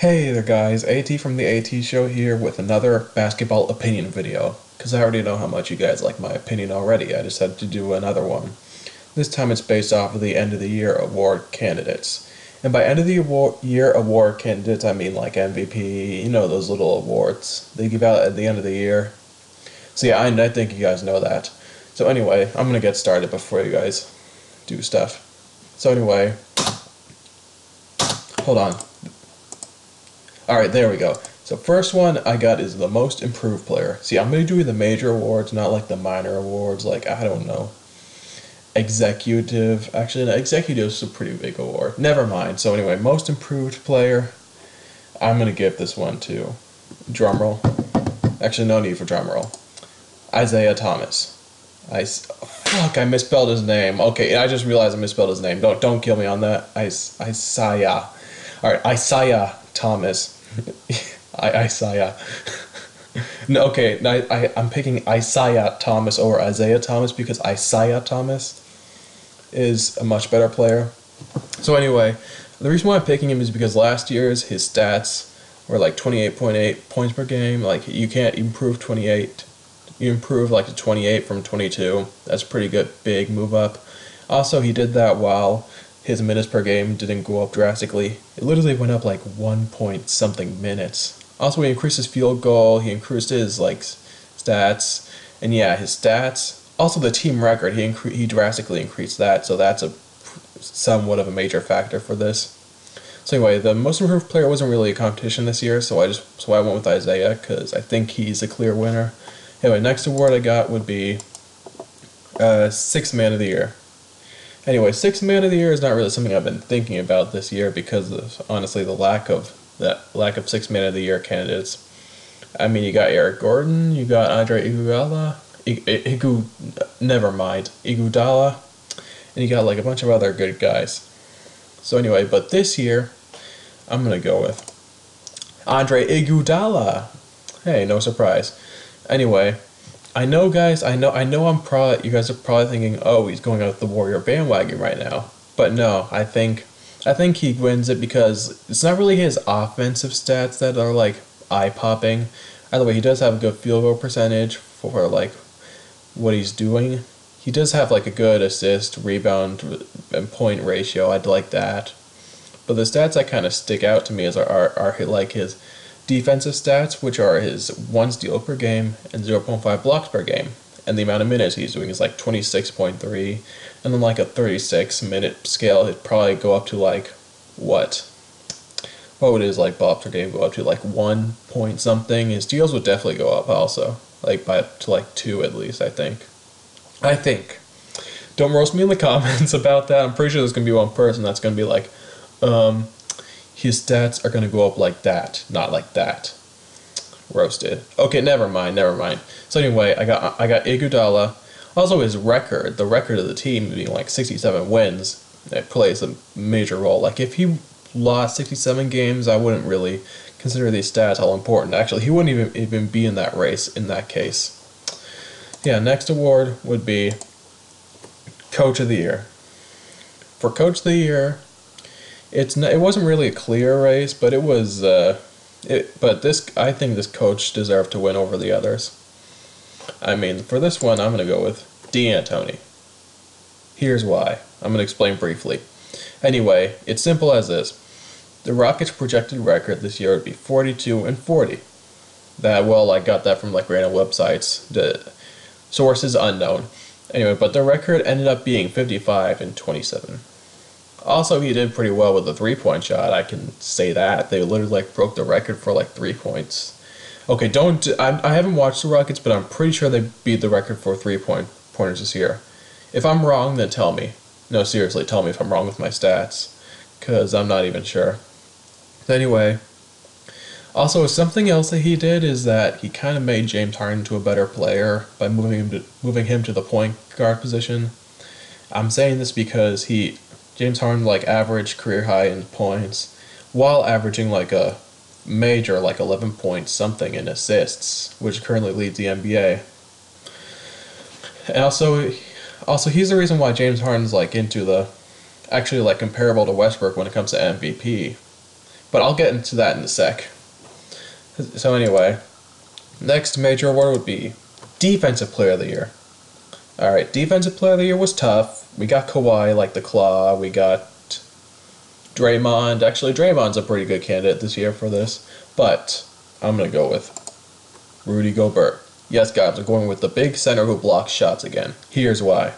Hey there guys, AT from the AT Show here with another basketball opinion video. Because I already know how much you guys like my opinion already, I decided to do another one. This time it's based off of the end of the year award candidates. And by end of the year award candidates, I mean like MVP, you know those little awards they give out at the end of the year. So yeah, I think you guys know that. So anyway, I'm going to get started before you guys do stuff. So anyway, hold on. Alright, there we go. So first one I got is the most improved player. See, I'm going to do the major awards, not like the minor awards, like, I don't know. Executive. Actually, no, executive is a pretty big award. Never mind. So anyway, most improved player, I'm going to give this one to, drumroll. Actually, no need for drumroll. Isaiah Thomas. Fuck, I misspelled his name. Okay, I just realized I misspelled his name. Don't kill me on that. Isaiah. Alright, Isaiah Thomas. Isaiah. No, okay, I'm picking Isaiah Thomas over Isaiah Thomas because Isaiah Thomas is a much better player. So anyway, the reason why I'm picking him is because last year's his stats were like 28.8 points per game. Like, you can't improve 28. You improve like to 28 from 22. That's a pretty good big move up. Also, he did that while his minutes per game didn't go up drastically. It literally went up like 1 point something minutes. Also, he increased his field goal, he increased his like stats, and yeah, his stats. Also, the team record, he drastically increased that, so that's a somewhat of a major factor for this. So anyway, the most improved player wasn't really a competition this year, so I went with Isaiah because I think he's a clear winner. Anyway, next award I got would be Sixth Man of the Year. Anyway, Sixth Man of the Year is not really something I've been thinking about this year because of, honestly, the lack of Sixth Man of the Year candidates. I mean, you got Eric Gordon, you got Andre Iguodala, Iguodala, and you got like a bunch of other good guys. So anyway, but this year, I'm gonna go with Andre Iguodala. Hey, no surprise. Anyway, I know, guys. I know. You guys are probably thinking, "Oh, he's going out the Warrior bandwagon right now." But no, I think he wins it because it's not really his offensive stats that are like eye-popping. Either way, he does have a good field goal percentage for like what he's doing. He does have like a good assist, rebound, and point ratio. I'd like that. But the stats that kind of stick out to me are like his defensive stats, which are his 1 steal per game and 0.5 blocks per game. And the amount of minutes he's doing is like 26.3. And then like a 36-minute scale, it'd probably go up to like, what would his like blocks per game go up to? Like 1 point something. His steals would definitely go up also. Like to like 2 at least, I think. Don't roast me in the comments about that. I'm pretty sure there's going to be one person that's going to be like, his stats are going to go up like that, not like that. Roasted. Okay, never mind. So anyway, I got Iguodala. Also, his record, the record of the team being like 67 wins, it plays a major role. Like, if he lost 67 games, I wouldn't really consider these stats all important. Actually, he wouldn't even be in that race in that case. Yeah, next award would be Coach of the Year. For Coach of the Year, it wasn't really a clear race, but it was. I think this coach deserved to win over the others. I mean, for this one, I'm gonna go with D'Antoni. Here's why. I'm gonna explain briefly. Anyway, it's simple as this: the Rockets' projected record this year would be 42-40. I got that from like random websites. The source is unknown. Anyway, but the record ended up being 55-27. Also, he did pretty well with the 3-point shot. I can say that. They literally like broke the record for like 3 points. Okay, I haven't watched the Rockets, but I'm pretty sure they beat the record for 3-pointers this year. If I'm wrong, then tell me. No, seriously, tell me if I'm wrong with my stats, because I'm not even sure. Anyway, also something else that he did is that he kind of made James Harden into a better player by moving him to the point guard position. I'm saying this because James Harden like averaged career high in points while averaging like a major like 11 point something in assists, which currently leads the NBA. And also he's the reason why James Harden's like into the actually like comparable to Westbrook when it comes to MVP. But I'll get into that in a sec. So anyway, next major award would be Defensive Player of the Year. Alright, Defensive Player of the Year was tough. We got Kawhi, like the Claw. We got Draymond. Actually, Draymond's a pretty good candidate this year for this. But I'm going to go with Rudy Gobert. Yes, guys, I'm going with the big center who blocks shots again. Here's why.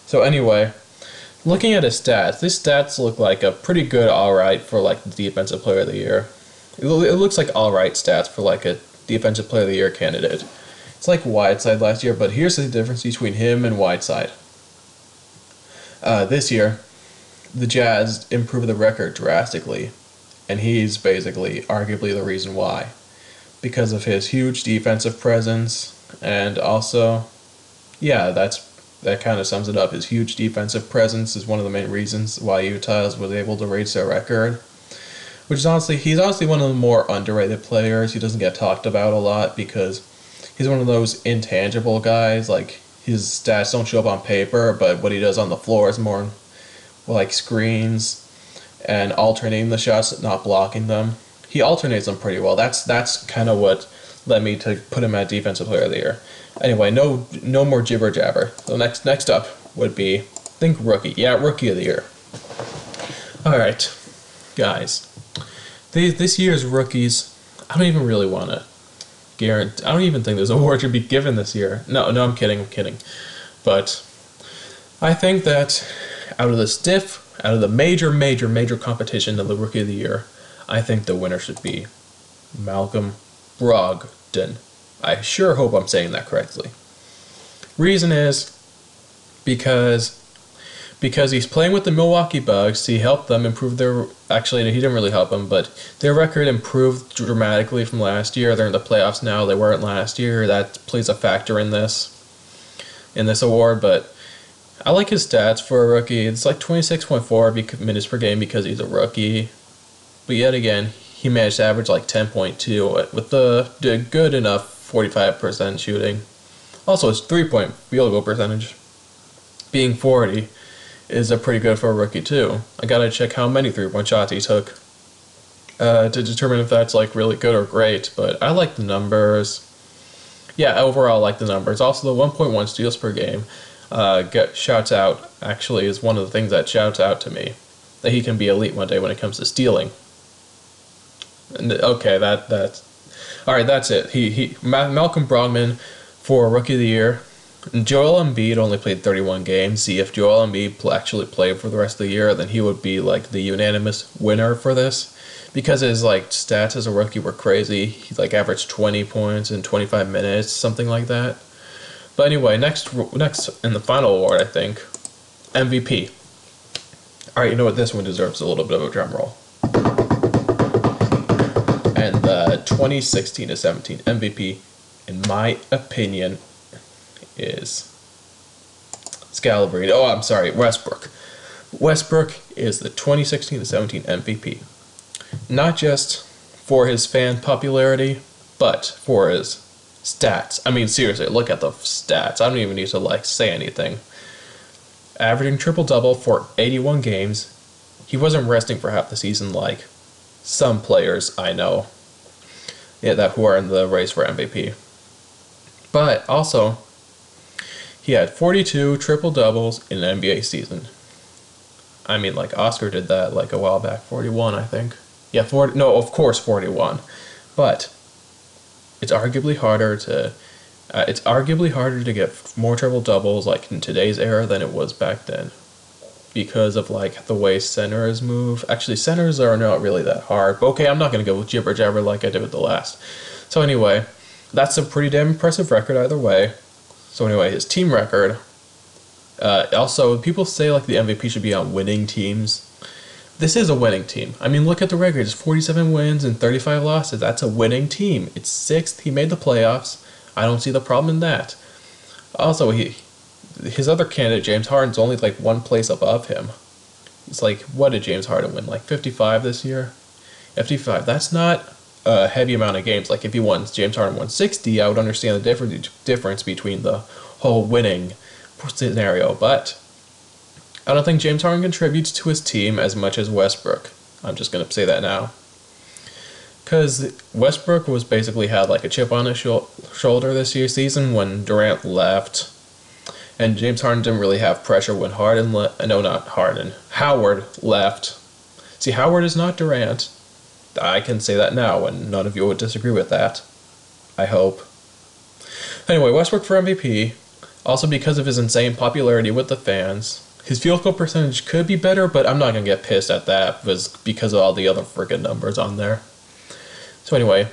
So anyway, looking at his stats, these stats look like a pretty good alright for like the Defensive Player of the Year. It looks like alright stats for like a Defensive Player of the Year candidate. It's like Whiteside last year, but here's the difference between him and Whiteside. This year, the Jazz improved the record drastically, and he's basically arguably the reason why. Because of his huge defensive presence, and also, yeah, that kind of sums it up. His huge defensive presence is one of the main reasons why Utah was able to raise their record. Which is honestly, he's honestly one of the more underrated players. He doesn't get talked about a lot because he's one of those intangible guys. Like, his stats don't show up on paper, but what he does on the floor is more like screens and alternating the shots, not blocking them. He alternates them pretty well. That's kind of what led me to put him at Defensive Player of the Year. Anyway, no more jibber jabber. So next up would be, I think, Rookie. Yeah, Rookie of the Year. All right, guys. This year's rookies, I don't even really want to guarantee. I don't even think there's an award to be given this year. No, I'm kidding. But I think that out of the major competition of the Rookie of the Year, I think the winner should be Malcolm Brogdon. I sure hope I'm saying that correctly. Reason is because he's playing with the Milwaukee Bucks. He helped them improve their... Actually, he didn't really help them, but their record improved dramatically from last year. They're in the playoffs now. They weren't last year. That plays a factor in this award, but I like his stats for a rookie. It's like 26.4 minutes per game because he's a rookie. But yet again, he managed to average like 10.2 with the good enough 45% shooting. Also, his 3-point field goal percentage, being 40, is pretty good for a rookie too. I gotta check how many 3-point shots he took to determine if that's like really good or great. But I like the numbers. Yeah, overall I like the numbers. Also, the 1.1 steals per game shouts out. Actually, is one of the things that shouts out to me that he can be elite one day when it comes to stealing. And okay, that's all right. That's it. Malcolm Brogdon for Rookie of the Year. Joel Embiid only played 31 games. See, if Joel Embiid actually played for the rest of the year, then he would be like the unanimous winner for this, because his like stats as a rookie were crazy. He like averaged 20 points in 25 minutes, something like that. But anyway, next in the final award, I think, MVP. All right, you know what? This one deserves a little bit of a drum roll. And the 2016-17 MVP, in my opinion, is Scalabrine. Oh, I'm sorry, Westbrook. Westbrook is the 2016-17 MVP. Not just for his fan popularity, but for his stats. I mean, seriously, look at the stats. I don't even need to like say anything. Averaging triple-double for 81 games. He wasn't resting for half the season like some players I know, who are in the race for MVP. But also, he had 42 triple-doubles in an NBA season. I mean, like, Oscar did that, like, a while back. 41, I think. Yeah, 40. No, of course, 41. But it's arguably harder to get more triple-doubles, like, in today's era than it was back then, because of, like, the way centers move. Actually, centers are not really that hard. But okay, I'm not going to go with jibber-jabber like I did with the last. So anyway, that's a pretty damn impressive record either way. So anyway, his team record. Also, people say like the MVP should be on winning teams. This is a winning team. I mean, look at the record. It's 47 wins and 35 losses. That's a winning team. It's 6th. He made the playoffs. I don't see the problem in that. Also, his other candidate, James Harden's only like one place above him. It's like, what did James Harden win? Like 55 this year? 55. That's not a heavy amount of games. Like if James Harden won 60, I would understand the difference between the whole winning scenario. But I don't think James Harden contributes to his team as much as Westbrook. I'm just going to say that now. Because Westbrook was basically had like a chip on his shoulder this year's season when Durant left. And James Harden didn't really have pressure when Howard left. See, Howard is not Durant. I can say that now, and none of you would disagree with that. I hope. Anyway, Westbrook for MVP. Also because of his insane popularity with the fans. His field goal percentage could be better, but I'm not going to get pissed at that because of all the other freaking numbers on there. So anyway,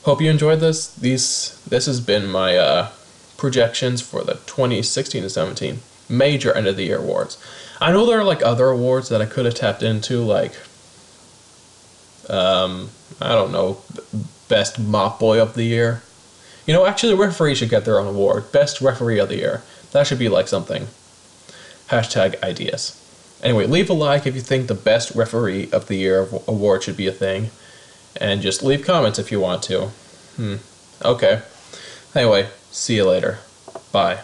hope you enjoyed this. This has been my projections for the 2016 to 17 major end of the year awards. I know there are like other awards that I could have tapped into, like I don't know, best mop boy of the year. You know, actually, referees should get their own award, best referee of the year. That should be like something. Hashtag ideas. Anyway, leave a like if you think the best referee of the year award should be a thing, and just leave comments if you want to. Okay. Anyway, see you later. Bye.